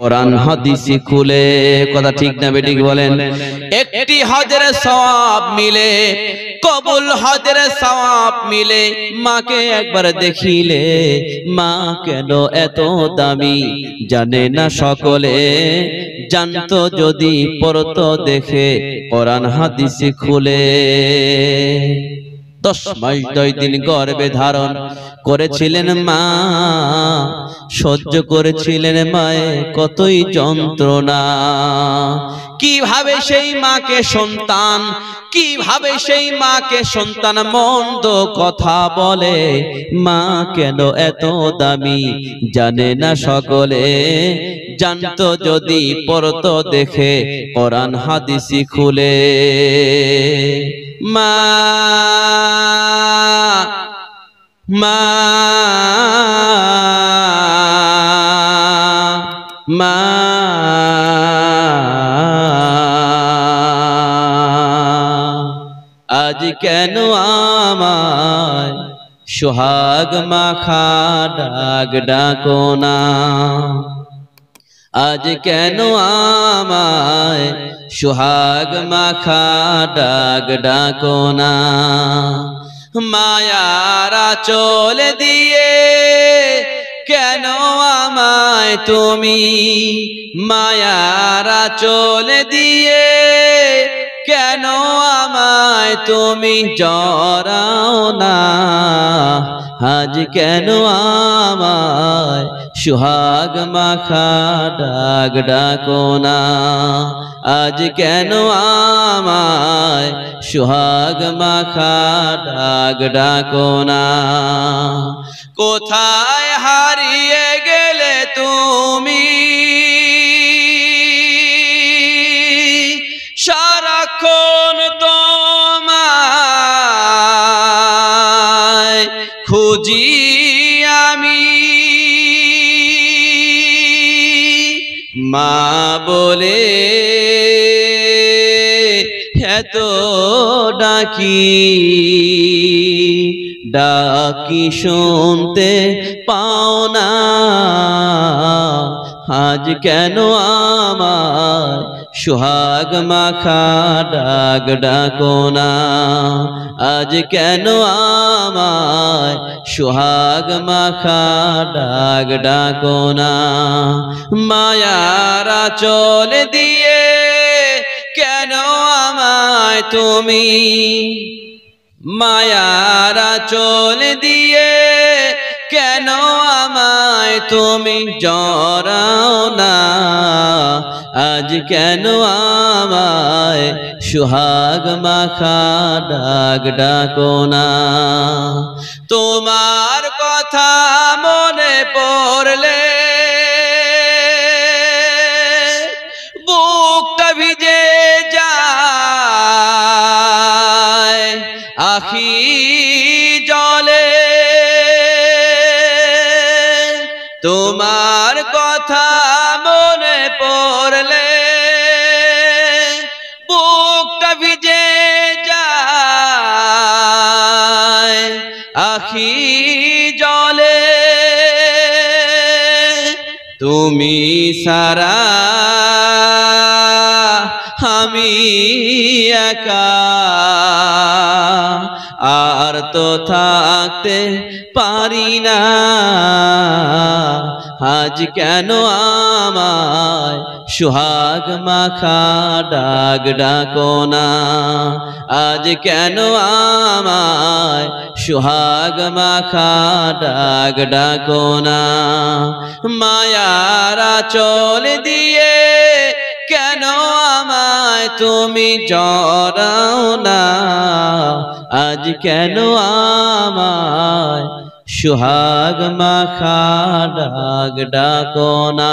কোরআন হাদিসে খুলে কথা ঠিক না বেঠিক বলেন। একটি হজের সওয়াব মিলে, কবুল হজের সওয়াব মিলে, মাকে একবার দেখিলে মা কেন এত দামি জানে না সকলে, জানতো যদি পড়তো দেখে কোরআন হাদিসে খুলে। 10 মাস 2 দিন গর্ভে ধারণ করেছিলেন মা, সহ্য করেছিলেন মায়ে কতই যন্ত্রণা। কিভাবে সেই মাকে সন্তান, কিভাবে সেই মাকে সন্তান মন্দ কথা বলে, মা কেন এত দামি জানে না সকলে, জানতো যদি পড়তো দেখে কোরআন হাদিসে খুলে। মা মা মা আজ কেন আমায় সোহাগ মাখা ডাক ডাকো না, আজ কেন আমায় সোহাগ মাখা ডাক ডাকো না। মায়ারা চলে দিয়ে কেন আমায় তুমি, মায়ারা চলে দিয়ে কেন আমায় তুমি জড়াও না, আজ কেন আমায় সোহাগ মাখা ডাক ডাকো না, আজ কেন আমায় সোহাগ মাখা ডাক ডাকো না। কোথায় হারিয়ে গেলে তুমি, সারাক্ষণ তোমায় খুঁজি আমি, মা বলে এত ডাকি, ডাকি শুনতে পাও না, আজ কেন আমায় সোহাগ মাখা ডাক ডাকো না, আজ কেন আমায় সোহাগ মাখা ডাক ডাকো না। মায়ারা চলে দিয়ে কেন আমায় তুমি, মায়ারা চলে দিয়ে কেন আমায় তুমি জড়াও না, আজ কেন আমায় সোহাগ মাখা ডাক ডাকো না। তোমার কথা মনে পড়লে বুকটা ভিজে যায় আখি জলে, তোমার কথা মনে পড়লে বুকটা ভিজে যায় আখি জলে, তুমি সারা আমি একা আর তো থাকতে পারি না, আজ কেন আমায় সোহাগ মাখা ডাক ডাকো না, আজ কেন আমায় সোহাগ মাখা ডাক ডাকো না। মায়ারা চলে দিয়ে কেন আমায় তুমি জড়াও না, আজ কেন আমায় সোহাগ মাখা ডাক ডাকো না।